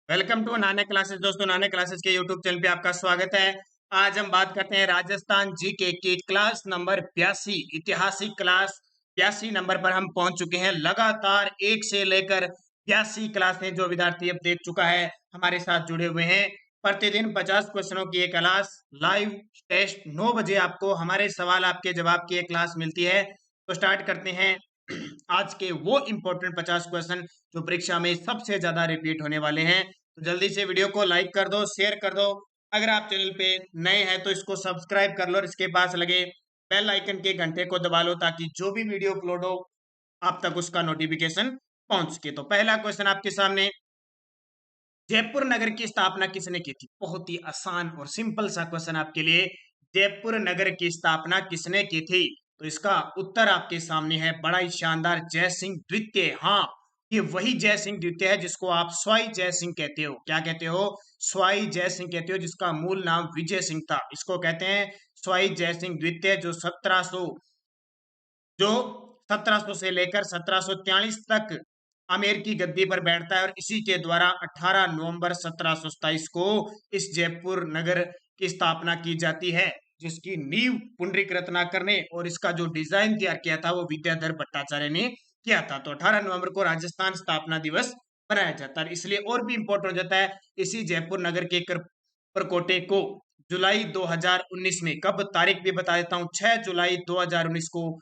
Welcome to नाने classes. दोस्तों, नाने क्लासेस के यूट्यूब चैनल पे आपका स्वागत है। आज हम बात करते हैं राजस्थान जीके की क्लास नंबर 82, ऐतिहासिक क्लास 82 नंबर पर हम पहुंच चुके हैं। लगातार 1 से लेकर 82 क्लास में जो विद्यार्थी अब देख चुका है हमारे साथ जुड़े हुए हैं। प्रतिदिन 50 क्वेश्चनों की एक क्लास लाइव टेस्ट 9 बजे आपको हमारे सवाल आपके जवाब की एक क्लास मिलती है। तो स्टार्ट करते हैं आज के वो इंपॉर्टेंट 50 क्वेश्चन जो परीक्षा में सबसे ज्यादा रिपीट होने वाले हैं। तो जल्दी से वीडियो को लाइक कर दो, शेयर कर दो। अगर आप चैनल पे नए हैं तो इसको सब्सक्राइब कर लो और इसके पास लगे बेल आइकन के घंटे को दबा लो ताकि जो भी वीडियो अपलोड हो आप तक उसका नोटिफिकेशन पहुंच सके। तो पहला क्वेश्चन आपके सामने, जयपुर नगर की स्थापना किसने की थी? बहुत ही आसान और सिंपल सा क्वेश्चन आपके लिए। जयपुर नगर की स्थापना किसने की थी? तो इसका उत्तर आपके सामने है, बड़ा ही शानदार, जय सिंह द्वितीय। हाँ, ये वही जय सिंह द्वितीय है जिसको आप स्वाई जय सिंह कहते हो। क्या कहते हो? स्वाई जय सिंह कहते हो, जिसका मूल नाम विजय सिंह था। इसको कहते हैं स्वाई जय सिंह द्वितीय, जो 1700 से लेकर 1743 तक आमेर की गद्दी पर बैठता है और इसी के द्वारा 18 नवंबर 1727 को इस जयपुर नगर की स्थापना की जाती है, जिसकी नींव पुंडरीक रत्नाकर ने और इसका जो डिजाइन तैयार किया था वो विद्याधर भट्टाचार्य ने किया था। तो 18 नवंबर को राजस्थान स्थापना दिवस मनाया जाता है। इसलिए और भी इंपॉर्टेंट हो जाता है, इसी जयपुर नगर के परकोटे को जुलाई 2019 में, कब तारीख भी बता देता हूं, 6 जुलाई 2019 को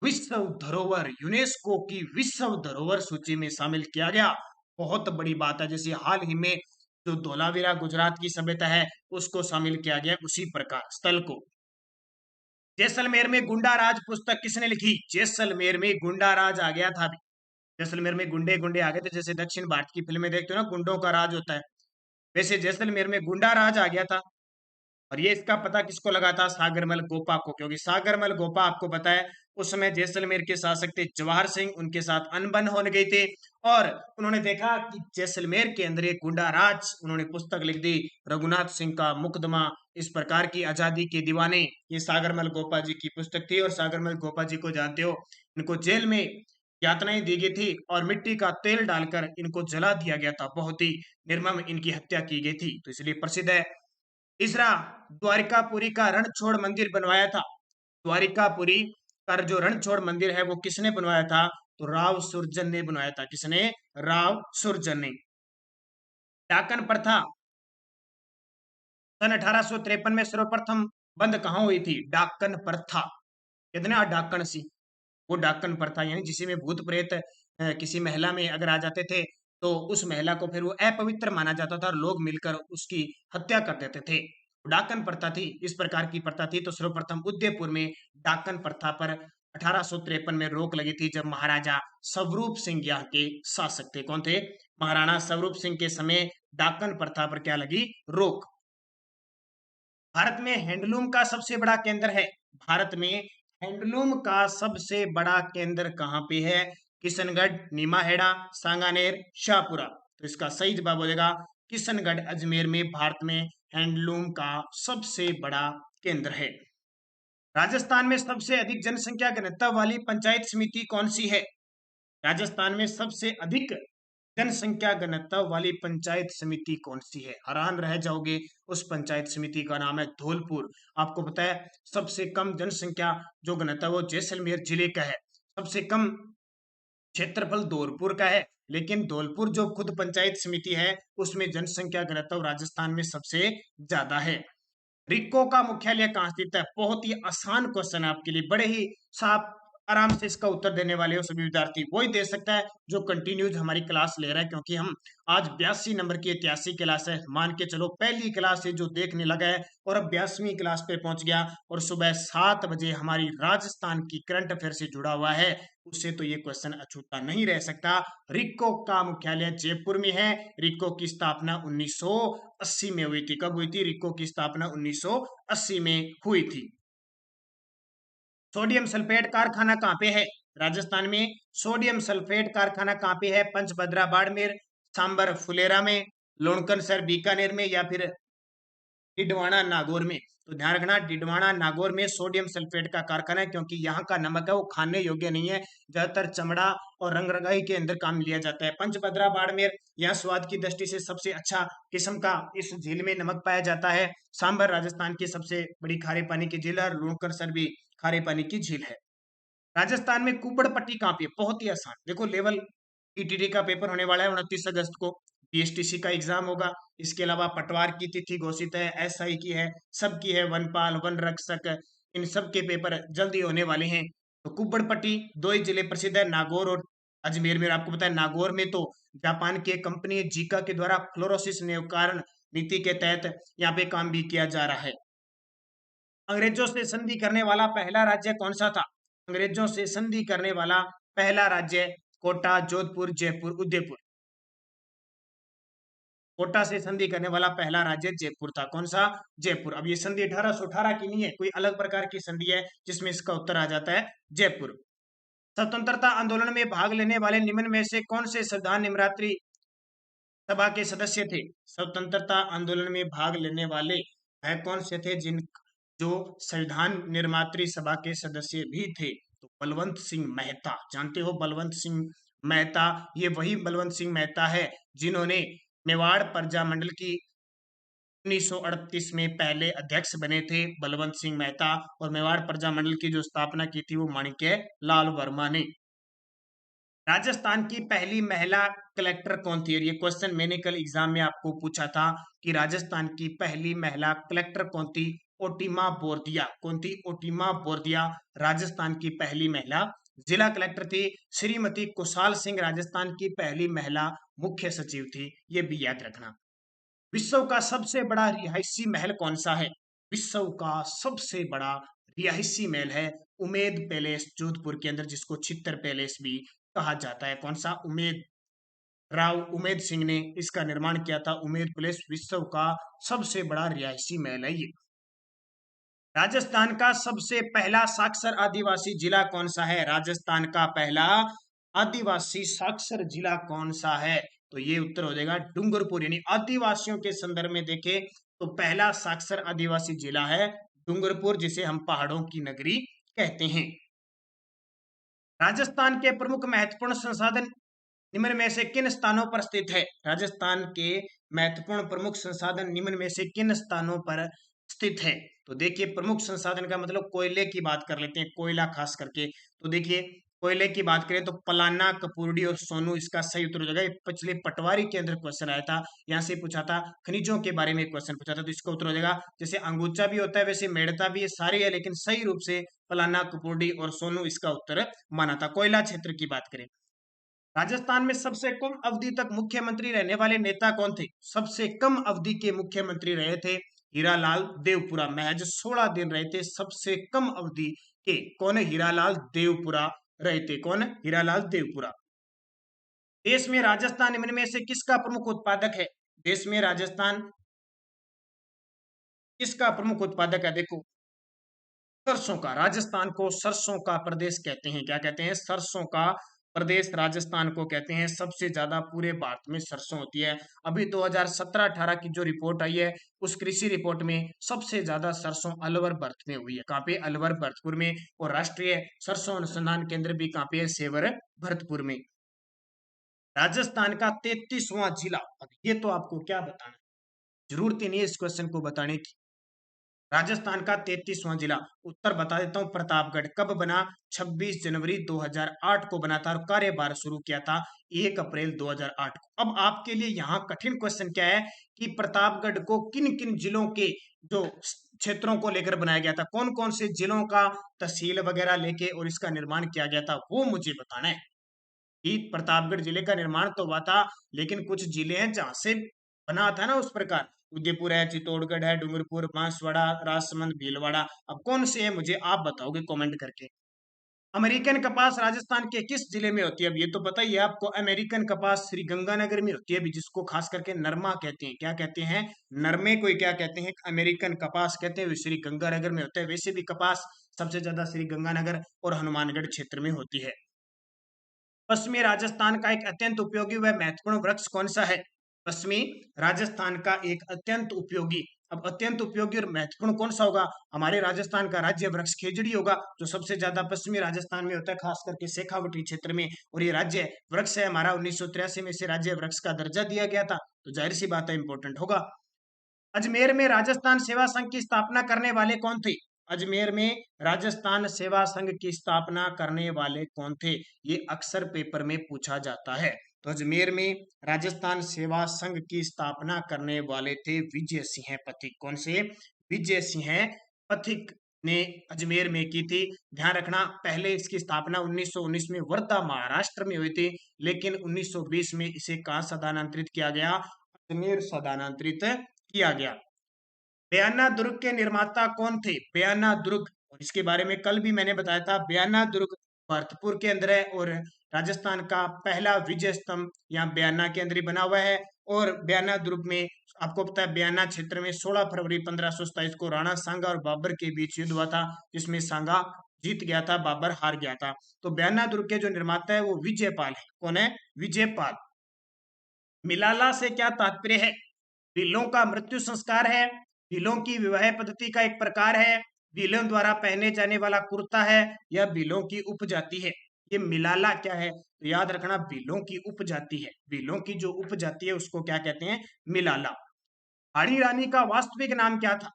विश्व धरोहर, यूनेस्को की विश्व धरोहर सूची में शामिल किया गया। बहुत बड़ी बात है। जैसे हाल ही में जो धोलावीरा गुजरात की सभ्यता है उसको शामिल किया गया, उसी प्रकार स्थल को। जैसलमेर में गुंडा राज पुस्तक किसने लिखी? जैसलमेर में गुंडा राज आ गया था अभी। जैसलमेर में गुंडे गुंडे आ गए थे, जैसे दक्षिण भारत की फिल्में देखते हो ना, गुंडों का राज होता है, वैसे जैसलमेर में गुंडा राज आ गया था। और ये इसका पता किसको लगा था? सागरमल गोपा को, क्योंकि सागरमल गोपा आपको पता है उस समय जैसलमेर के शासक थे जवाहर सिंह, उनके साथ अनबन हो गई थी और उन्होंने देखा कि जैसलमेर के अंदर एक गुंडा राज, उन्होंने पुस्तक लिख दी, रघुनाथ सिंह का मुकदमा, इस प्रकार की आजादी के दीवाने। ये सागरमल गोपा जी की पुस्तक थी और सागरमल गोपा जी को जानते हो, इनको जेल में यातनाएं दी गई थी और मिट्टी का तेल डालकर इनको जला दिया गया था। बहुत ही निर्मम इनकी हत्या की गई थी, तो इसलिए प्रसिद्ध है। तीसरा, द्वारिकापुरी का रणछोड़ मंदिर बनवाया था। द्वारिकापुरी का जो रणछोड़ मंदिर है वो किसने बनवाया था? तो राव सुरजन ने बनवाया था। किसने? राव सुरजन ने। डाकन प्रथा सन 1853 में सर्वप्रथम बंद कहां हुई थी? डाकन प्रथा। कितना डाकन सी, वो डाकन प्रथा, यानी जिसे में भूत प्रेत किसी महिला में अगर आ जाते थे तो उस महिला को फिर वो अपवित्र माना जाता था और लोग मिलकर उसकी हत्या कर देते थे। डाकन प्रथा थी, इस प्रकार की प्रथा थी। तो सर्वप्रथम उदयपुर में डाकन प्रथा पर 1853 में रोक लगी थी, जब महाराजा स्वरूप सिंह यहाँ के शासक थे। कौन थे? महाराणा स्वरूप सिंह के समय डाकन प्रथा पर क्या लगी? रोक। भारत में हैंडलूम का सबसे बड़ा केंद्र है। भारत में हैंडलूम का सबसे बड़ा केंद्र कहाँ पे है? किशनगढ़, नीमाहेड़ा, सांगानेर, शाहपुरा। तो इसका सही जवाब हो जाएगा किशनगढ़, अजमेर में भारत में हैंडलूम का सबसे बड़ा केंद्र है। राजस्थान में सबसे अधिक जनसंख्या घनत्व वाली पंचायत समिति कौन सी है? राजस्थान में सबसे अधिक जनसंख्या घनत्व वाली पंचायत समिति कौन सी है? हैरान रह जाओगे, उस पंचायत समिति का नाम है धौलपुर। आपको पता है सबसे कम जनसंख्या जो घनत्व वो जैसलमेर जिले का है, सबसे कम क्षेत्रफल धौलपुर का है, लेकिन धौलपुर जो खुद पंचायत समिति है उसमें जनसंख्या घनत्व राजस्थान में सबसे ज्यादा है। रिक्को का मुख्यालय कहाँ स्थित है? बहुत ही आसान क्वेश्चन है आपके लिए, बड़े ही साफ आराम से इसका उत्तर देने वाले हो सभी विद्यार्थी। वही दे सकता है जो कंटिन्यूज हमारी क्लास ले रहा है, क्योंकि हम आज 82 नंबर की ऐतिहासिक क्लास है। मान के चलो पहली क्लास से जो देखने लगा है और अब 82वीं क्लास पे पहुंच गया और सुबह 7 बजे हमारी राजस्थान की करंट अफेयर से जुड़ा हुआ है, उससे तो ये क्वेश्चन अछूता नहीं रह सकता। रिक्को का मुख्यालय जयपुर में है। रिक्को की स्थापना 1980 में हुई थी। कब हुई थी? रिक्को की स्थापना 1980 में हुई थी। सोडियम सल्फेट कारखाना कहाँ पे है? राजस्थान में सोडियम सल्फेट कारखाना कहाँ पे है? पंचभद्रा बाड़मेर, सांबर फुलेरा में, लोणकनसर बीकानेर में, या फिर डिडवाना नागौर में। तो ध्यान रखना डिडवाना नागौर में सोडियम सल्फेट का कारखाना है, क्योंकि यहाँ का नमक है वो खाने योग्य नहीं है, ज्यादातर चमड़ा और रंग रंगाई के अंदर काम लिया जाता है। पंचभद्रा बाड़मेर, यहाँ स्वाद की दृष्टि से सबसे अच्छा किस्म का इस झील में नमक पाया जाता है। सांबर राजस्थान की सबसे बड़ी खारे पानी की झील है, और लूणकरसर भी खारे पानी की झील है। राजस्थान में कुपड़ पट्टी कहाँ पे है? बहुत ही आसान, देखो लेवल ईटीटी का पेपर होने वाला है 29 अगस्त को, बीएसटीसी का एग्जाम होगा। इसके अलावा पटवार की तिथि घोषित है, एसआई की है, सबकी है, वनपाल वन रक्षक, इन सब के पेपर जल्दी होने वाले हैं। तो कुपड़ पट्टी दो ही जिले प्रसिद्ध है, नागौर और अजमेर में। आपको पता है नागौर में तो जापान की एक कंपनी जीका के द्वारा फ्लोरोसिस निवारण नीति के तहत यहाँ पे काम भी किया जा रहा है। अंग्रेजों से संधि करने वाला पहला राज्य कौन सा था? अंग्रेजों से संधि करने वाला पहला राज्य कोटा, जोधपुर, जयपुर, उदयपुर। कोटा से संधि करने वाला पहला राज्य जयपुर था। कौन सा? जयपुर। अब ये संधि 1818 की नहीं है, कोई अलग प्रकार की संधि है जिसमें इसका उत्तर आ जाता है जयपुर। स्वतंत्रता आंदोलन में भाग लेने वाले निम्न में से कौन से संविधान निर्मात्री सभा के सदस्य थे? स्वतंत्रता आंदोलन में भाग लेने वाले है कौन से थे जिन जो संविधान निर्मात्री सभा के सदस्य भी थे? तो बलवंत सिंह मेहता, जानते हो बलवंत सिंह मेहता, ये वही बलवंत सिंह मेहता है जिन्होंने मेवाड़ प्रजा मंडल की 1938 में पहले अध्यक्ष बने थे बलवंत सिंह मेहता, और मेवाड़ प्रजा मंडल की जो स्थापना की थी वो माणिक्य लाल वर्मा ने। राजस्थान की पहली महिला कलेक्टर कौन थी? और ये क्वेश्चन मैंने कल एग्जाम में आपको पूछा था कि राजस्थान की पहली महिला कलेक्टर कौन थी? ओटीमा बोरदिया। कौन थी? ओटीमा बोरदिया राजस्थान की पहली महिला जिला कलेक्टर थी। श्रीमती कुशाल सिंह राजस्थान की पहली महिला मुख्य सचिव थी, ये भी याद रखना। विश्व का सबसे बड़ा रिहायशी महल कौन सा है? विश्व का सबसे बड़ा रिहायशी महल है उमेद पैलेस जोधपुर के अंदर, जिसको चित्तर पैलेस भी कहा जाता है। कौन सा? उमेद राव उमेद सिंह ने इसका निर्माण किया था। उमेद पैलेस विश्व का सबसे बड़ा रिहायशी महल है ये। राजस्थान का सबसे पहला साक्षर आदिवासी जिला कौन सा है? राजस्थान का पहला आदिवासी साक्षर जिला कौन सा है? तो ये उत्तर हो जाएगा डूंगरपुर। यानी आदिवासियों के संदर्भ में देखें तो पहला साक्षर आदिवासी जिला है डूंगरपुर, जिसे हम पहाड़ों की नगरी कहते हैं। राजस्थान के प्रमुख महत्वपूर्ण संसाधन निम्न में से किन स्थानों पर स्थित है? राजस्थान के महत्वपूर्ण प्रमुख संसाधन निम्न में से किन स्थानों पर स्थित है? तो देखिए प्रमुख संसाधन का मतलब कोयले की बात कर लेते हैं, कोयला खास करके। तो देखिए कोयले की बात करें तो पलाना, कपूरडी और सोनू इसका सही उत्तर हो जाएगा। ये पिछले पटवारी के अंदर क्वेश्चन आया था, यहाँ से पूछा था, खनिजों के बारे में क्वेश्चन पूछा था, तो इसका उत्तर हो जाएगा। जैसे अंगूचा भी होता है वैसे मेड़ता भी, ये सारी है, लेकिन सही रूप से पलाना, कपूरडी और सोनू इसका उत्तर माना था। कोयला क्षेत्र की बात करें, राजस्थान में सबसे कम अवधि तक मुख्यमंत्री रहने वाले नेता कौन थे? सबसे कम अवधि के मुख्यमंत्री रहे थे हीरालाल देवपुरा, महज 16 दिन रहे थे सबसे कम अवधि के। कौन है? हीरालाल देवपुरा रहे थे। कौन? हीरालाल देवपुरा। देश में राजस्थान निम्न में से किसका प्रमुख उत्पादक है? देश में राजस्थान किसका प्रमुख उत्पादक है? देखो सरसों का। राजस्थान को सरसों का प्रदेश कहते हैं। क्या कहते हैं? सरसों का प्रदेश राजस्थान को कहते हैं। सबसे ज्यादा पूरे भारत में सरसों होती है। अभी 2017-18 की जो रिपोर्ट आई है उस कृषि रिपोर्ट में सबसे ज्यादा सरसों अलवर भरत में हुई है। कहाँ पे? अलवर भरतपुर में। और राष्ट्रीय सरसों अनुसंधान केंद्र भी कहाँ पे है? सेवर भरतपुर में। राजस्थान का 33वां जिला, अब ये तो आपको क्या बताना, जरूरत ही नहीं है इस क्वेश्चन को बताने की। राजस्थान का 33वां जिला, उत्तर बता देता हूं, प्रतापगढ़। कब बना? 26 जनवरी 2008 को बना था, और कार्यभार शुरू किया था 1 अप्रैल 2008 को। अब आपके लिए यहाँ कठिन क्वेश्चन क्या है कि प्रतापगढ़ को किन किन जिलों के जो क्षेत्रों को लेकर बनाया गया था, कौन कौन से जिलों का तहसील वगैरह लेके और इसका निर्माण किया गया था, वो मुझे बताना है। कि प्रतापगढ़ जिले का निर्माण तो हुआ था, लेकिन कुछ जिले हैं जहां से बना था ना उस प्रकार। उदयपुर है, चित्तौड़गढ़ है, डूंगरपुर, बांसवाड़ा, राजसमंद, भीलवाड़ा। अब कौन से है मुझे आप बताओगे कमेंट करके। अमेरिकन कपास राजस्थान के किस जिले में होती है? अब ये तो पता ही है आपको, अमेरिकन कपास श्री गंगानगर में होती है, अभी जिसको खास करके नरमा कहते हैं। क्या कहते हैं? नरमे को क्या कहते हैं? अमेरिकन कपास कहते हैं। श्री गंगानगर में होता है। वैसे भी कपास सबसे ज्यादा श्री गंगानगर और हनुमानगढ़ क्षेत्र में होती है। पश्चिमी राजस्थान का एक अत्यंत उपयोगी व महत्वपूर्ण वृक्ष कौन सा है? पश्चिमी राजस्थान का एक अत्यंत उपयोगी अब अत्यंत उपयोगी और महत्वपूर्ण कौन सा होगा? हमारे राजस्थान का राज्य वृक्ष खेजड़ी होगा, जो सबसे ज्यादा पश्चिमी राजस्थान में होता है, खास करके शेखावटी क्षेत्र में। और ये राज्य वृक्ष है हमारा, 1983 में इसे राज्य वृक्ष का दर्जा दिया गया था, तो जाहिर सी बात है इंपॉर्टेंट होगा। अजमेर में राजस्थान सेवा संघ की स्थापना करने वाले कौन थे? अजमेर में राजस्थान सेवा संघ की स्थापना करने वाले कौन थे? ये अक्सर पेपर में पूछा जाता है। तो अजमेर में राजस्थान सेवा संघ की स्थापना करने वाले थे विजय सिंह पथिक। कौन से? विजय सिंह पथिक ने अजमेर में की थी। ध्यान रखना, पहले इसकी स्थापना 1919 में वर्धा महाराष्ट्र में हुई थी, लेकिन 1920 में इसे कहाँ स्थानांतरित किया गया? अजमेर स्थानांतरित किया गया। बयाना दुर्ग के निर्माता कौन थे? बयाना दुर्ग, और इसके बारे में कल भी मैंने बताया था। बयाना दुर्ग भरतपुर के अंदर है, और राजस्थान का पहला विजय स्तंभ यहाँ बयाना के अंदर ही बना हुआ है। और बयाना दुर्ग में आपको पता है, बयाना क्षेत्र में 16 फरवरी 1527 को राणा सांगा और बाबर के बीच युद्ध हुआ था, जिसमें सांगा जीत गया था, बाबर हार गया था। तो बयाना दुर्ग के जो निर्माता है वो विजयपाल है। कौन है? विजयपाल। मिलाला से क्या तात्पर्य है? भीलों का मृत्यु संस्कार है, भीलों की विवाह पद्धति का एक प्रकार है, भीलों द्वारा पहने जाने वाला कुर्ता है, या भीलों की उपजाति है। ये मिलाला क्या है? तो याद रखना, भीलों की उपजाति है। भीलों की जो उपजाति है उसको क्या कहते हैं? मिलाला। हाड़ी रानी का वास्तविक नाम क्या था?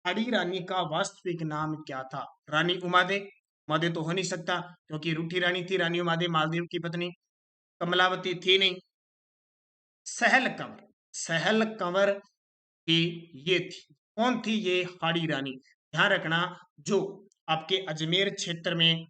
हाड़ी रानी का वास्तविक नाम क्या था? रानी उमादे। उमादे तो हो नहीं सकता, क्योंकि रूठी रानी थी रानी उमादे, मालदीव की पत्नी। कमलावती थी नहीं। सहल कंवर, सहल कंवर की ये थी। कौन थी ये हाड़ी रानी? ध्यान रखना, जो आपके अजमेर क्षेत्र में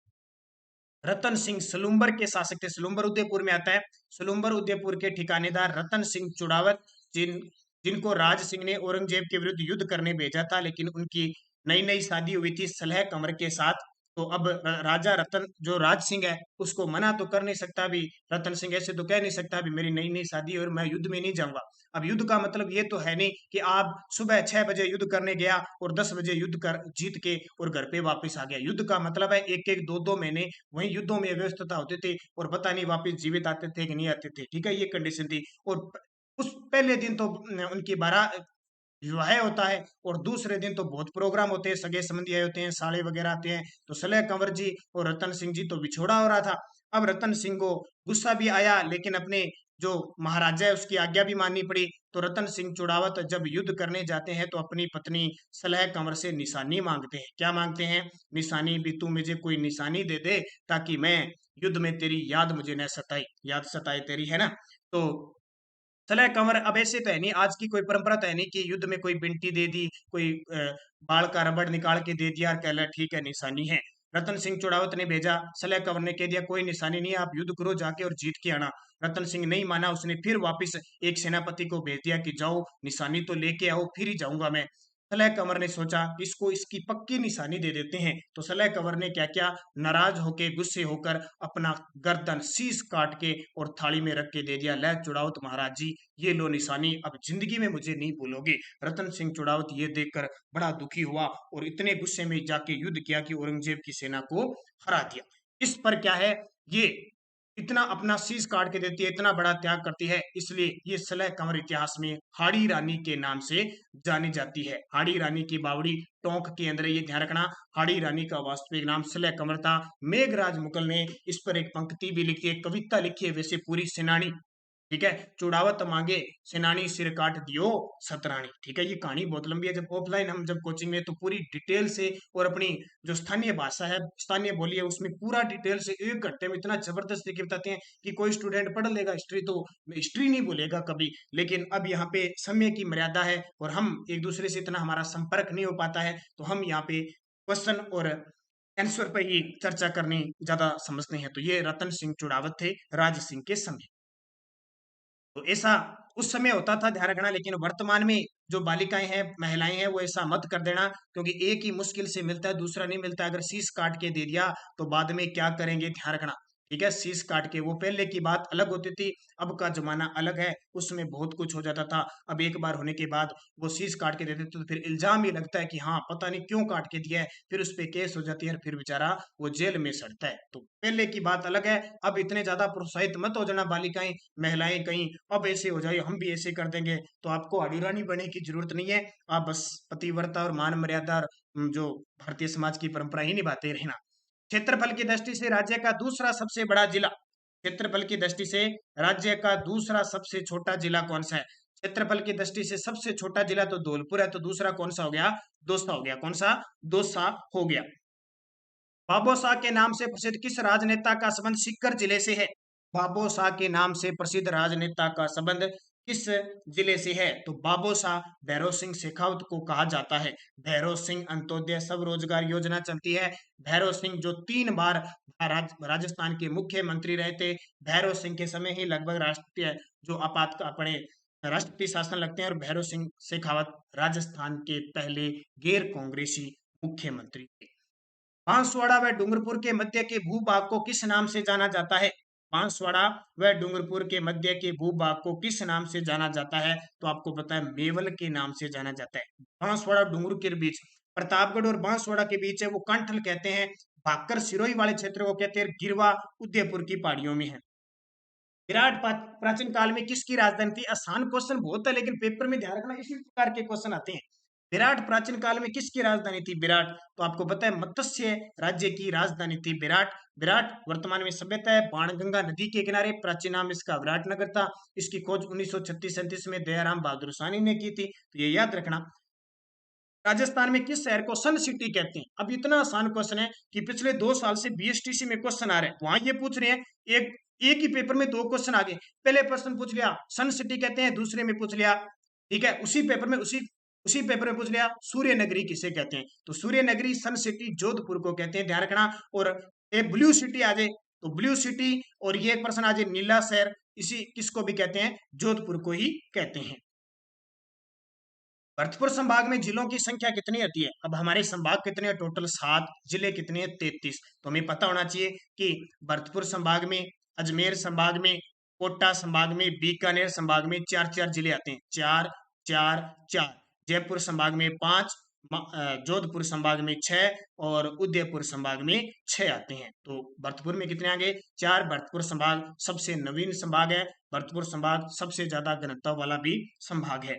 रतन सिंह सलूम्बर के शासक थे, सलूम्बर उदयपुर में आता है, सलूम्बर उदयपुर के ठिकानेदार रतन सिंह चुड़ावत, जिनको राज सिंह ने औरंगजेब के विरुद्ध युद्ध करने भेजा था, लेकिन उनकी नई नई शादी हुई थी सलह कंवर के साथ। तो अब राजा रतन, जो राज सिंह है, उसको मना तो कर नहीं सकता भी, रतन सिंह ऐसे तो कह नहीं सकता भी मेरी नई नई शादी और मैं युद्ध में नहीं जाऊंगा। अब युद्ध का मतलब ये तो है नहीं कि आप सुबह 6 बजे युद्ध करने गया और 10 बजे युद्ध कर जीत के और घर पे वापस आ गया। युद्ध का मतलब है एक एक दो दो महीने वहीं युद्धों में व्यस्तता होते थे, और पता नहीं वापस जीवित आते थे कि नहीं आते थे। ठीक है, ये कंडीशन थी। और उस पहले दिन तो उनकी बारात, विवाह होता है, और दूसरे दिन तो बहुत प्रोग्राम होते हैं, सगे संबंधी आए होते हैं, साले वगैरह आते हैं। तो सलेह कंवर जी और रतन सिंह जी तो विछोड़ा हो रहा था। अब रतन सिंह को गुस्सा भी आया, लेकिन अपने जो महाराजा है उसकी आज्ञा भी माननी पड़ी। तो रतन सिंह चुड़ावत जब युद्ध करने जाते हैं तो अपनी पत्नी सलेह कंवर से निशानी मांगते हैं। क्या मांगते हैं? निशानी, भी तू मुझे कोई निशानी दे दे, ताकि मैं युद्ध में तेरी याद मुझे न सताए, याद सताए तेरी, है ना। तो सलह कंवर, अब ऐसे तो है नहीं, आज की कोई परंपरा तो है नहीं कि युद्ध में कोई बिंटी दे दी, कोई बाल का रबड़ निकाल के दे दिया और कह लिया ठीक है निशानी है। रतन सिंह चुड़ावत ने भेजा, सलह कंवर ने कह दिया कोई निशानी नहीं है, आप युद्ध करो जाके और जीत के आना। रतन सिंह नहीं माना, उसने फिर वापस एक सेनापति को भेज दिया कि जाओ निशानी तो लेके आओ, फिर ही जाऊंगा मैं। सलह कंवर ने सोचा इसको इसकी पक्की निशानी दे देते हैं। तो सलह कंवर ने क्या किया, नाराज होके, गुस्से होकर अपना गर्दन शीश काट के और थाली में रख के दे दिया, ले चुड़ावत महाराज जी, ये लो निशानी, अब जिंदगी में मुझे नहीं भूलोगे। रतन सिंह चुड़ावत ये देखकर बड़ा दुखी हुआ और इतने गुस्से में जाके युद्ध किया कि औरंगजेब की सेना को हरा दिया। इस पर क्या है, ये इतना अपना शीश काट के देती है, इतना बड़ा त्याग करती है, इसलिए ये सलह कंवर इतिहास में हाड़ी रानी के नाम से जानी जाती है। हाड़ी रानी की बावड़ी टोंक के अंदर, ये ध्यान रखना, हाड़ी रानी का वास्तविक नाम सलह कंवर था। मेघराज मुगल ने इस पर एक पंक्ति भी लिखी है, कविता लिखी है वैसे पूरी, सेनानी। ठीक है, चुड़ावत मांगे सेनानी सिर काट दियो सतरानी। ठीक है, ये कहानी बहुत लंबी है, जब ऑफलाइन हम जब कोचिंग में तो पूरी डिटेल से, और अपनी जो स्थानीय भाषा है, स्थानीय बोली है, उसमें पूरा डिटेल से 1 घंटे में इतना जबरदस्त तरीके बताते हैं कि कोई स्टूडेंट पढ़ लेगा हिस्ट्री तो हिस्ट्री नहीं भूलेगा कभी। लेकिन अब यहाँ पे समय की मर्यादा है और हम एक दूसरे से इतना हमारा संपर्क नहीं हो पाता है, तो हम यहाँ पे क्वेश्चन और आंसर पर ही चर्चा करनी ज्यादा समझते हैं। तो ये रतन सिंह चुड़ावत थे राज सिंह के समय। तो ऐसा उस समय होता था, ध्यान रखना। लेकिन वर्तमान में जो बालिकाएं हैं, महिलाएं हैं, वो ऐसा मत कर देना, क्योंकि एक ही मुश्किल से मिलता है, दूसरा नहीं मिलता। अगर शीश काट के दे दिया तो बाद में क्या करेंगे, ध्यान रखना। ठीक है, शीश काट के। वो पहले की बात अलग होती थी, अब का जमाना अलग है, उसमें बहुत कुछ हो जाता था। अब एक बार होने के बाद वो शीश काट के देते तो फिर इल्जाम ही लगता है कि हाँ पता नहीं क्यों काट के दिया है, फिर उस पे केस हो जाती है और फिर बेचारा वो जेल में सड़ता है। तो पहले की बात अलग है, अब इतने ज्यादा प्रोत्साहित मत हो जाना बालिकाएं, महिलाएं कहीं अब ऐसे हो जाए हम भी ऐसे कर देंगे, तो आपको अडुरानी बनने की जरूरत नहीं है। आप बस पतिव्रता और मान मर्यादा और जो भारतीय समाज की परंपरा ही निभाते रहना। क्षेत्रफल की दृष्टि से राज्य का दूसरा सबसे बड़ा जिला, क्षेत्रफल की दृष्टि से राज्य का दूसरा सबसे छोटा जिला कौन सा है? क्षेत्रफल की दृष्टि से सबसे छोटा जिला तो धौलपुर है, तो दूसरा कौन सा हो गया? दौसा हो गया। कौन सा? दौसा हो गया। बाबो शाह के नाम से प्रसिद्ध किस राजनेता का संबंध सीकर जिले से है? बाबो शाह के नाम से प्रसिद्ध राजनेता का संबंध किस जिले से है? तो बाबो शाह भैरव सिंह शेखावत को कहा जाता है। भैरव सिंह अंत्योदय सब रोजगार योजना चलती है। भैरव सिंह जो 3 बार राजस्थान के मुख्यमंत्री रहे थे, भैरव सिंह के समय ही लगभग राष्ट्रीय जो आपात अपने राष्ट्रपति शासन लगते हैं, और भैरव सिंह शेखावत राजस्थान के पहले गैर कांग्रेसी मुख्यमंत्री थे। बांसवाड़ा व डूंगरपुर के मध्य के भूभाग को किस नाम से जाना जाता है? बांसवाड़ा व डूंगरपुर के मध्य के भूभाग को किस नाम से जाना जाता है? तो आपको पता है मेवल के नाम से जाना जाता है। बांसवाड़ा डूंगरपुर के बीच, प्रतापगढ़ और बांसवाड़ा के बीच है वो कंठल कहते हैं। भाकर सिरोही वाले क्षेत्र को कहते हैं। गिरवा उदयपुर की पहाड़ियों में है। विराट प्राचीन काल में किसकी राजधानी थी? आसान क्वेश्चन बहुत है, लेकिन पेपर में ध्यान रखना इसी प्रकार के क्वेश्चन आते हैं। विराट प्राचीन काल में किसकी राजधानी थी? विराट, तो आपको पता है मत्स्य राज्य की राजधानी थी विराट। विराट वर्तमान में सभ्यता है बाणगंगा नदी के किनारे, प्राचीन नाम इसका विराटनगर था। इसकी खोज 1936-37 में दयाराम बहादुर साहनी ने की थी, तो ये याद रखना। राजस्थान में किस शहर को सन सिटी कहते हैं? अब इतना आसान क्वेश्चन है कि पिछले 2 साल से बीएसटीसी में क्वेश्चन आ रहे हैं, वहां ये पूछ रहे हैं, एक एक ही पेपर में 2 क्वेश्चन आ गए। पहले प्रश्न पूछ लिया सन सिटी कहते हैं, दूसरे में पूछ लिया, ठीक है, उसी पेपर में उसी पेपर में पूछ लिया सूर्य नगरी किसे कहते हैं? तो सूर्य नगरी सन सिटी जोधपुर को कहते हैं, ध्यान रखना। और एक ब्लू सिटी आ जाए तो ब्लू सिटी, और ये एक प्रश्न आ जाए नीला शहर, इसी किसको भी कहते हैं? जोधपुर को ही कहते हैं। भरतपुर संभाग में जिलों की संख्या कितनी होती है? अब हमारे संभाग कितने हैं? टोटल 7, जिले कितने हैं? 33। तो हमें पता होना चाहिए कि भरतपुर संभाग में, अजमेर संभाग में, कोटा संभाग में, बीकानेर संभाग में 4-4 जिले आते हैं। 4 4 4। जयपुर संभाग में 5, जोधपुर संभाग में 6 और उदयपुर संभाग में 6 आते हैं। तो भरतपुर में कितने आ गए? 4। भरतपुर संभाग सबसे नवीन संभाग है। भरतपुर संभाग सबसे ज्यादा घनत्व वाला भी संभाग है।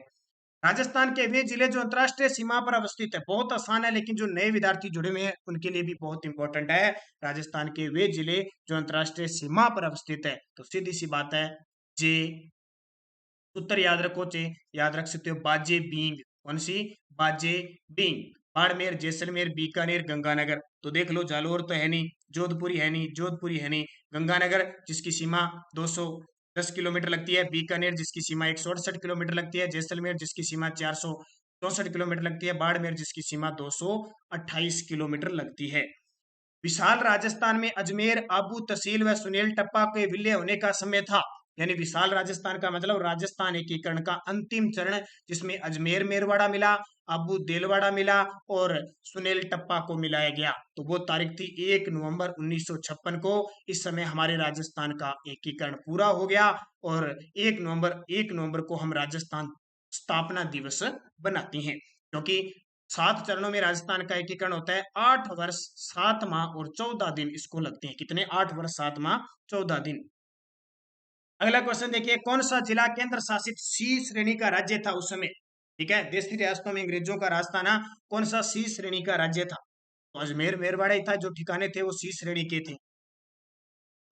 राजस्थान के वे जिले जो अंतरराष्ट्रीय सीमा पर अवस्थित है, बहुत आसान है, लेकिन जो नए विद्यार्थी जुड़े हुए हैं उनके लिए भी बहुत इंपॉर्टेंट है। राजस्थान के वे जिले जो अंतरराष्ट्रीय सीमा पर अवस्थित है, तो सीधी सी बात है, जे उत्तर याद रखो, चे याद रख सकते हो, बाजे बींग। कौन सी? बाजे बींग। बाड़मेर, जैसलमेर, बीकानेर, गंगानगर। तो देख लो, जालोर तो है नहीं, जोधपुरी है नहीं, जोधपुरी है नहीं, गंगानगर जिसकी सीमा 210 किलोमीटर लगती है, बीकानेर जिसकी सीमा 168 किलोमीटर लगती है, जैसलमेर जिसकी सीमा 464 किलोमीटर लगती है, बाड़मेर जिसकी सीमा 228 किलोमीटर लगती है। विशाल राजस्थान में अजमेर, आबू तहसील व सुनील टप्पा के विलय होने का समय था। यानी विशाल राजस्थान का मतलब राजस्थान एकीकरण का अंतिम चरण, जिसमें अजमेर मेरवाड़ा मिला, आबू देलवाड़ा मिला और सुनील टप्पा को मिलाया गया। तो वो तारीख थी 1 नवंबर 1956 को। इस समय हमारे राजस्थान का एकीकरण पूरा हो गया, और 1 नवंबर को हम राजस्थान स्थापना दिवस बनाते हैं, क्योंकि 7 चरणों में राजस्थान का एकीकरण होता है। 8 वर्ष 7 माह और 14 दिन इसको लगते हैं। कितने? 8 वर्ष 7 माह 14 दिन। अगला क्वेश्चन देखिए, कौन सा जिला केंद्र शासित सी श्रेणी का राज्य था उस समय? ठीक है, देशी रियासतों में अंग्रेजों का राज था ना, कौन सा सी श्रेणी का राज्य था? तो अजमेर मेरवाड़ा ही था, जो ठिकाने थे वो सी श्रेणी के थे।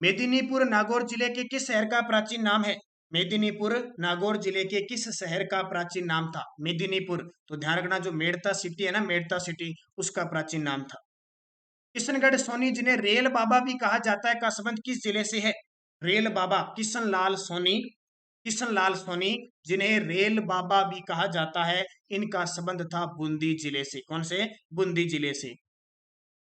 मेदिनीपुर नागौर जिले के किस शहर का प्राचीन नाम है? मेदिनीपुर नागौर जिले के किस शहर का प्राचीन नाम था? मेदिनीपुर, तो ध्यान रखना, जो मेड़ता सिटी है ना, मेड़ता सिटी, उसका प्राचीन नाम था। किशनगढ़ सोनी, जिन्हें रेल बाबा भी कहा जाता है, का संबंध किस जिले से है? रेल बाबा किशनलाल सोनी, किशनलाल सोनी जिन्हें रेल बाबा भी कहा जाता है, इनका संबंध था बूंदी जिले से। कौन से? बूंदी जिले से।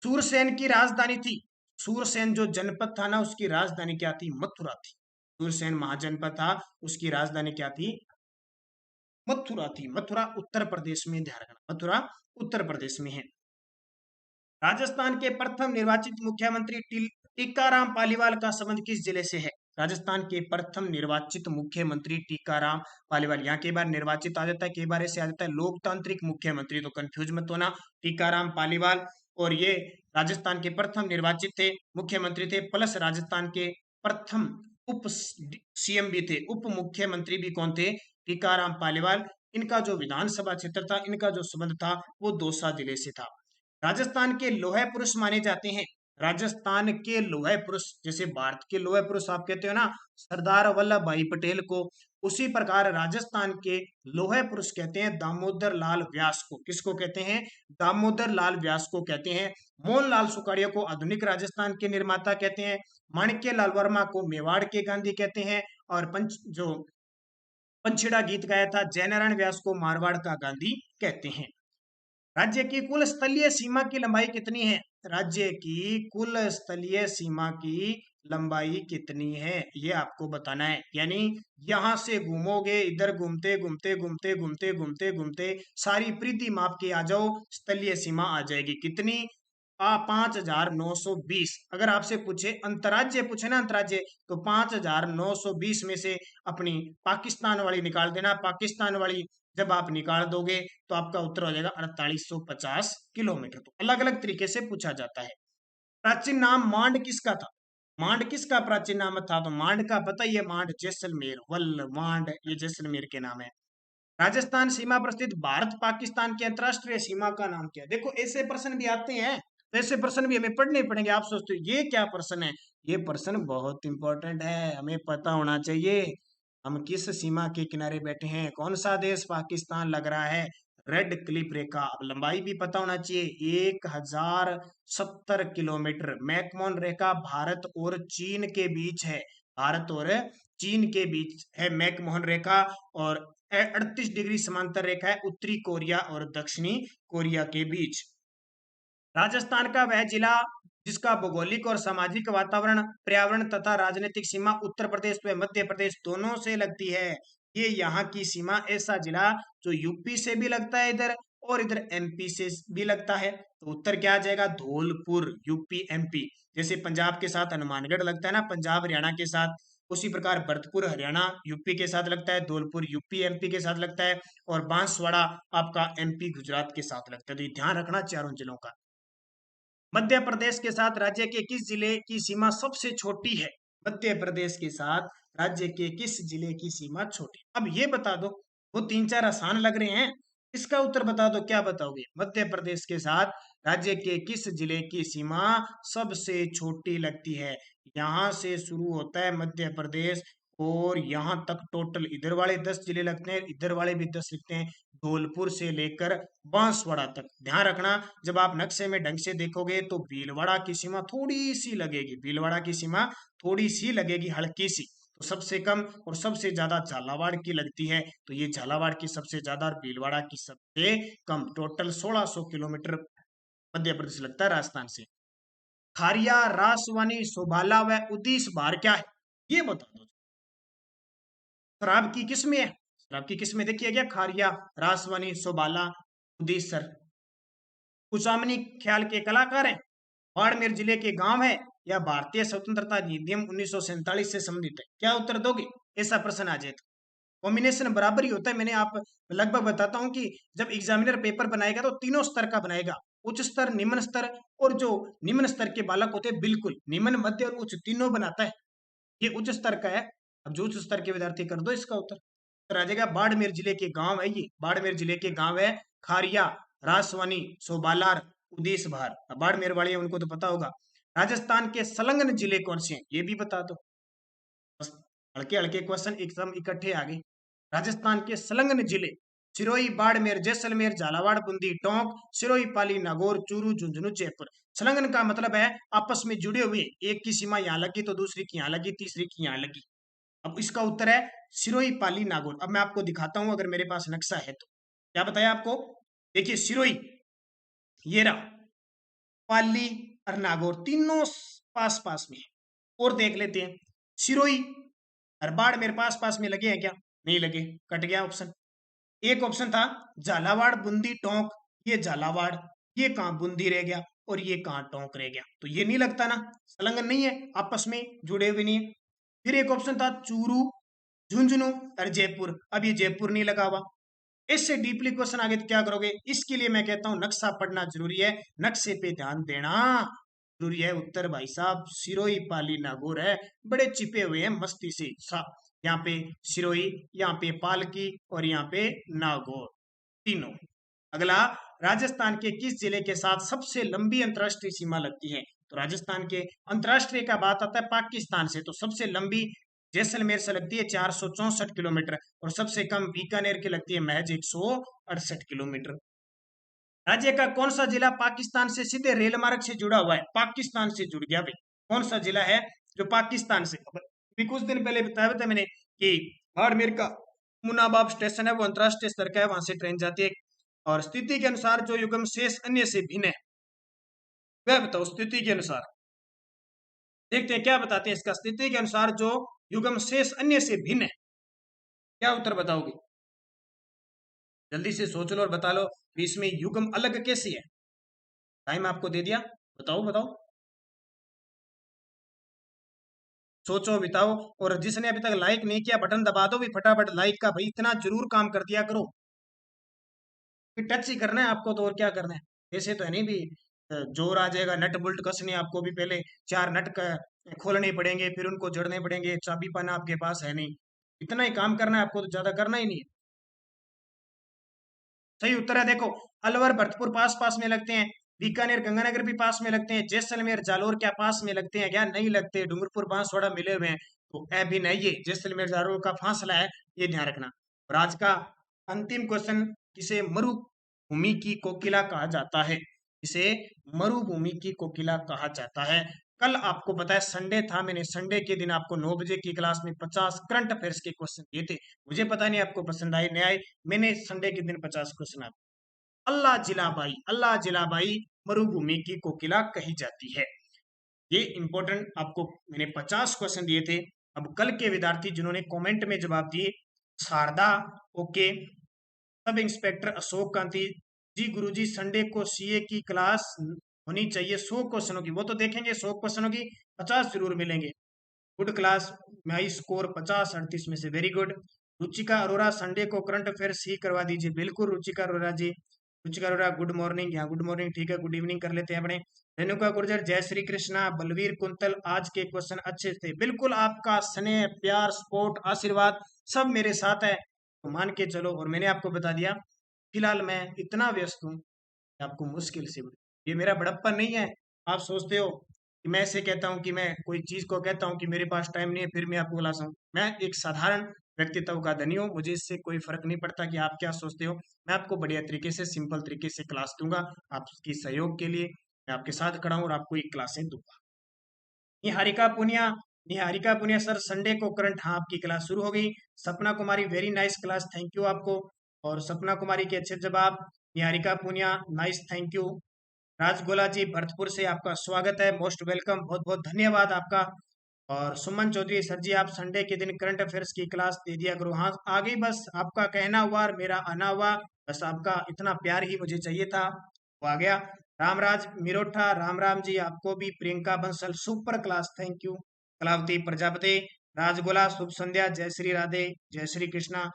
सूरसेन की राजधानी थी, सूरसेन जो जनपद था ना, उसकी राजधानी क्या थी? मथुरा थी। सूरसेन महाजनपद था, उसकी राजधानी क्या थी? मथुरा थी। मथुरा उत्तर प्रदेश में, ध्यान रखना, मथुरा उत्तर प्रदेश में है। राजस्थान के प्रथम निर्वाचित मुख्यमंत्री टीकाराम पालीवाल का संबंध किस जिले से है? राजस्थान के प्रथम निर्वाचित मुख्यमंत्री टीकाराम पालीवाल। यहाँ कई बार निर्वाचित आ जाता है, कई बार ऐसे आ जाता है लोकतांत्रिक मुख्यमंत्री, तो कंफ्यूज मत होना। टीकाराम पालीवाल, और ये राजस्थान के प्रथम निर्वाचित थे, मुख्यमंत्री थे, प्लस राजस्थान के प्रथम उप सीएम भी थे, उप मुख्यमंत्री भी कौन थे? टीकाराम पालीवाल। इनका जो विधानसभा क्षेत्र था, इनका जो संबंध था, वो दौसा जिले से था। राजस्थान के लोहे पुरुष माने जाते हैं, राजस्थान के लोहे पुरुष, जैसे भारत के लोहे पुरुष आप कहते हो ना सरदार वल्लभ भाई पटेल को, उसी प्रकार राजस्थान के लोहे पुरुष कहते हैं दामोदर लाल व्यास को। किसको कहते हैं? दामोदर लाल व्यास को कहते हैं। मोहनलाल सुखाड़िया को आधुनिक राजस्थान के निर्माता कहते हैं। माणिक्य लाल वर्मा को मेवाड़ के गांधी कहते हैं। और पंछिड़ा गीत गाया था जयनारायण व्यास को मारवाड़ का गांधी कहते हैं। राज्य की कुल स्थलीय सीमा की लंबाई कितनी है? राज्य की कुल स्थलीय सीमा की लंबाई कितनी है, ये आपको बताना है। यानी यहां से घूमोगे, इधर घूमते घूमते घूमते घूमते घूमते घूमते सारी परिधि माप के आ जाओ, स्थलीय सीमा आ जाएगी कितनी? 5,920। अगर आपसे पूछे अंतर्राज्य, पूछे ना अंतर्राज्य, तो 5,920 में से अपनी पाकिस्तान वाली निकाल देना। पाकिस्तान वाली जब आप निकाल दोगे तो आपका उत्तर हो जाएगा 4850 किलोमीटर। तो अलग अलग तरीके से पूछा जाता है। प्राचीन नाम मांड किसका था? मांड किसका प्राचीन नाम था? तो मांड का पता ही है, मांड जैसलमेर, वल्ल मांड, ये जैसलमेर के नाम है। राजस्थान सीमा पर स्थित भारत पाकिस्तान की अंतरराष्ट्रीय सीमा का नाम क्या है? देखो ऐसे प्रश्न भी आते हैं, तो ऐसे प्रश्न भी हमें पढ़ने पड़ेंगे। आप सोचते हो ये क्या प्रश्न है? ये प्रश्न बहुत इंपॉर्टेंट है, हमें पता होना चाहिए हम किस सीमा के किनारे बैठे हैं, कौन सा देश पाकिस्तान लग रहा है। रेड क्लिफ रेखा, अब लंबाई भी पता होना चाहिए, 1070 किलोमीटर। मैकमोहन रेखा भारत और चीन के बीच है, भारत और चीन के बीच है मैकमोहन रेखा। और 38 डिग्री समांतर रेखा है उत्तरी कोरिया और दक्षिणी कोरिया के बीच। राजस्थान का वह जिला जिसका भौगोलिक और सामाजिक वातावरण, पर्यावरण तथा राजनीतिक सीमा उत्तर प्रदेश व मध्य प्रदेश दोनों से लगती है। ये यहाँ की सीमा, ऐसा जिला जो यूपी से भी लगता है इधर, और इधर एमपी से भी लगता है। तो उत्तर क्या आ जाएगा? Dholpur, UP MP. जैसे पंजाब के साथ हनुमानगढ़ लगता है ना, पंजाब हरियाणा के साथ, उसी प्रकार भरतपुर हरियाणा यूपी के साथ लगता है, धौलपुर यूपी एमपी के साथ लगता है, और बांसवाड़ा आपका एमपी गुजरात के साथ लगता है। तो ये ध्यान रखना चारों जिलों का। मध्य प्रदेश के साथ राज्य के किस जिले की सीमा सबसे छोटी है? मध्य प्रदेश के साथ राज्य के किस जिले की सीमा छोटी? अब ये बता दो, वो तीन चार आसान लग रहे हैं, इसका उत्तर बता दो। क्या बताओगे? मध्य प्रदेश के साथ राज्य के किस जिले की सीमा सबसे छोटी लगती है? यहाँ से शुरू होता है मध्य प्रदेश, और यहाँ तक टोटल इधर वाले 10 जिले लगते हैं, इधर वाले भी 10 लिखते हैं, धौलपुर से लेकर बांसवाड़ा तक। ध्यान रखना, जब आप नक्शे में ढंग से देखोगे तो भीलवाड़ा की सीमा थोड़ी सी लगेगी, भीलवाड़ा की सीमा थोड़ी सी लगेगी, हल्की सी। तो सबसे कम और सबसे ज्यादा झालावाड़ की लगती है, तो ये झालावाड़ की सबसे ज्यादा और भीलवाड़ा की सबसे कम। टोटल 1600 किलोमीटर मध्य प्रदेश लगता है राजस्थान से। खारिया, रासवानी, सोभाला व उदीस भार क्या है? ये बता दो। शराब की किस्में है, शराब की किस्में देखिए क्या, खारिया, रासवानी, सोभाला, उदीसर। कुचामनी ख्याल के कलाकार हैं, बाड़मेर जिले के गांव है, या भारतीय स्वतंत्रता अधिनियम 1947 से संबंधित है? क्या उत्तर दोगे? ऐसा प्रश्न आ जाए तो कॉम्बिनेशन बराबर ही होता है। मैंने आप लगभग बताता हूं कि जब एग्जामिनर पेपर बनाएगा तो तीनों स्तर का बनाएगा, उच्च स्तर, निम्न स्तर, और जो निम्न स्तर के बालक होते हैं, बिल्कुल निम्न, मध्य और उच्च तीनों बनाता है। ये उच्च स्तर का है। अब जो उच्च स्तर के विद्यार्थी कर दो इसका उत्तर। उत्तर आ जाएगा बाड़मेर जिले के गांव है, ये बाड़मेर जिले के गांव है खारिया, रासवानी, सोबालार, उदेश भार। अब बाड़मेर वाले उनको तो पता होगा। राजस्थान के संलग्न जिले कौन से हैं? ये भी बता दो। बस हल्के हल्के क्वेश्चन एकदम इकट्ठे आ गए। राजस्थान के संलग्न जिले सिरोही, बाड़मेर, जैसलमेर, झालावाड़, बूंदी, टोंक, सिरोही, पाली, नागौर, चूरू, झुंझुनू, जयपुर। संलग्न का मतलब है आपस में जुड़े हुए, एक की सीमा यहाँ लगी तो दूसरी की यहाँ लगी, तीसरी की यहाँ लगी। अब इसका उत्तर है सिरोही, पाली, नागौर। अब मैं आपको दिखाता हूं, अगर मेरे पास नक्शा है तो। क्या बताया आपको? देखिए सिरोही, ये रहा, पाली और नागौर तीनों पास पास में है। और देख लेते हैं, सिरोही और बाड़मेर पास पास में लगे हैं क्या? नहीं लगे, कट गया ऑप्शन। एक ऑप्शन था झालावाड़, बूंदी, टोंक, ये झालावाड़, ये कहां बूंदी रह गया। और ये कहाँ टोंक रह गया, तो ये नहीं लगता ना, संलग्न नहीं है, आपस में जुड़े हुए नहीं है। फिर एक ऑप्शन था चूरू, झुंझुनू और जयपुर, अब ये जयपुर नहीं लगा हुआ। इससे डीपली क्वेश्चन आगे तो क्या करोगे, इसके लिए मैं कहता हूं नक्शा पढ़ना जरूरी है, नक्शे पे ध्यान देना जरूरी है। उत्तर भाई साहब सिरोही, पाली, नागौर है, बड़े चिपे हुए हैं मस्ती से यहाँ पे सिरोही, यहाँ पे पालकी और यहाँ पे नागौर तीनों। अगला, राजस्थान के किस जिले के साथ सबसे लंबी अंतरराष्ट्रीय सीमा लगती है, तो राजस्थान के अंतरराष्ट्रीय का बात आता है पाकिस्तान से, तो सबसे लंबी जैसलमेर से लगती है 464 किलोमीटर, और सबसे कम बीकानेर की लगती है महज 168 किलोमीटर। राज्य का कौन सा जिला पाकिस्तान से सीधे रेल मार्ग से जुड़ा हुआ है, पाकिस्तान से जुड़ गया भाई, कौन सा जिला है जो पाकिस्तान से, अभी कुछ दिन पहले बताया था मैंने कि बाड़मेर का मुनाबाब स्टेशन है वो अंतरराष्ट्रीय स्तर का है, वहां से ट्रेन जाती है। और स्थिति के अनुसार जो युग्म शेष अन्य से भिन्न है, वह बताओ स्थिति के अनुसार, देखते हैं क्या बताते हैं इसका, स्थिति के अनुसार जो युग्म शेष अन्य से भिन्न है, क्या उत्तर बताओगे, जल्दी से सोच लो और बता लो कि इसमें युग्म अलग कैसी है। टाइम आपको दे दिया, बताओ बताओ, सोचो बिताओ, और जिसने अभी तक लाइक नहीं किया बटन दबा दो भी फटाफट लाइक का, भाई इतना जरूर काम कर दिया करो, टच ही करना है आपको तो, और क्या करना है, ऐसे तो है नहीं भी जोर आ जाएगा, नट बोल्ट कसने आपको भी पहले 4 नट खोलने पड़ेंगे, फिर उनको जोड़ने पड़ेंगे, चाबी पाना आपके पास है नहीं, इतना ही काम करना है आपको, तो ज्यादा करना ही नहीं है। सही उत्तर है देखो, अलवर भरतपुर पास पास में लगते हैं, बीकानेर गंगानगर भी पास में लगते हैं, जैसलमेर जालोर क्या पास में लगते हैं क्या, नहीं लगते, डूंगरपुर बांसवाड़ा मिले हुए हैं, तो ए भी नहीं, ये जैसलमेर जालोर का फासला है, ये ध्यान रखना। और आज का अंतिम क्वेश्चन, किसे मरुभूमि की कोकिला कहा जाता है, इसे मरुभूमि की कोकिला कहा जाता है। कल आपको पता है संडे था, मैंने संडे के दिन आपको 9 बजे की क्लास में 50 करंट अफेयर्स के क्वेश्चन दिए थे, मुझे पता नहीं आपको पसंद आए नहीं आए, मैंने संडे के दिन 50 क्वेश्चन आप, अल्लाह जिलाबाई मरुभूमि की कोकिला कही जाती है, ये इंपॉर्टेंट आपको मैंने 50 क्वेश्चन दिए थे। अब कल के विद्यार्थी जिन्होंने कमेंट में जवाब दिए, Sharda okay, sub inspector Ashok Kanti ji, गुरुजी संडे को सीए की क्लास होनी चाहिए 100 क्वेश्चनों की, वो तो देखेंगे 100 क्वेश्चनों की 50 जरूर मिलेंगे, गुड क्लास, माई स्कोर 50 38 में से, very good. Ruchika Arora Sunday को करंट अफेयर्स ही करवा दीजिए, बिल्कुल रुचिका अरोरा जी, रुचिका अरोरा गुड मॉर्निंग, यहाँ गुड मॉर्निंग ठीक है, गुड इवनिंग कर लेते हैं अपने। रेणुका गुर्जर, जय श्री कृष्णा, बलवीर कुंतल, आज के क्वेश्चन अच्छे थे, बिल्कुल आपका स्नेह प्यार सपोर्ट आशीर्वाद सब मेरे साथ है, तो मान के चलो, और मैंने आपको बता दिया फिलहाल मैं इतना व्यस्त हूँ कि आपको मुश्किल से, ये मेरा बड़प्पन नहीं है, आप सोचते हो कि मैं ऐसे कहता हूँ कि मैं कोई चीज को कहता हूँ कि मेरे पास टाइम नहीं है फिर मैं आपको क्लास हूँ, मैं एक साधारण व्यक्तित्व का धनी हूँ, मुझे इससे कोई फर्क नहीं पड़ता कि आप क्या सोचते हो, मैं आपको बढ़िया तरीके से सिंपल तरीके से क्लास दूंगा, आपकी सहयोग के लिए मैं आपके साथ खड़ा हूँ और आपको एक क्लासें दूंगा। निहारिका पुनिया, निहारिका पुनिया सर संडे को करंट, हाँ आपकी क्लास शुरू हो गई। Sapna Kumari, very nice class, thank you आपको, और सपना कुमारी के अच्छे जवाब। Niharika Punia nice, thank you. Rajgola ji Bharatpur से आपका स्वागत है, मोस्ट वेलकम, बहुत बहुत धन्यवाद आपका। और सुमन चौधरी, सर जी आप संडे के दिन करंट अफेयर्स की क्लास दे दिया करो, हाँ आ गई, बस आपका कहना हुआ और मेरा आना हुआ, बस आपका इतना प्यार ही मुझे चाहिए था, वो आ गया। रामराज मिरोठा, राम राम जी आपको भी। Priyanka Bansal super class, thank you. Kalavati Prajapati, Rajgola शुभ संध्या, जय श्री राधे, जय श्री कृष्णा।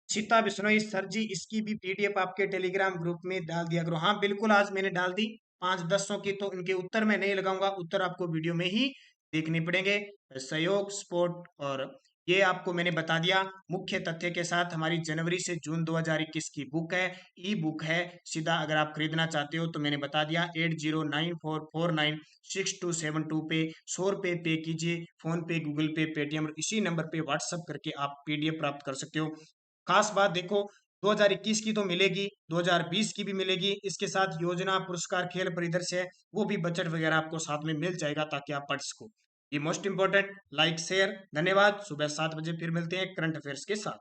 सीता बिश्नोई, सर जी इसकी भी पीडीएफ आपके टेलीग्राम ग्रुप में डाल दिया करो, हाँ बिल्कुल आज मैंने डाल दी 5-10 की, तो इनके उत्तर मैं नहीं लगाऊंगा, उत्तर आपको वीडियो में ही देखने पड़ेंगे। सहयोग सपोर्ट, और ये आपको मैंने बता दिया मुख्य तथ्य के साथ, हमारी जनवरी से जून 2021 की बुक है, ई बुक है, सीधा अगर आप खरीदना चाहते हो तो मैंने बता दिया 8094496272 पे 100 रुपये पे कीजिए, फोन पे गूगल पे पेटीएम, और इसी नंबर पे व्हाट्सअप करके आप पीडीएफ प्राप्त कर सकते हो। खास बात देखो 2021 की तो मिलेगी, 2020 की भी मिलेगी, इसके साथ योजना पुरस्कार खेल परिदृश्य है, वो भी बजट वगैरह आपको साथ में मिल जाएगा ताकि आप पढ़ सको। ये मोस्ट इंपॉर्टेंट, लाइक शेयर, धन्यवाद। सुबह 7 बजे फिर मिलते हैं करंट अफेयर्स के साथ।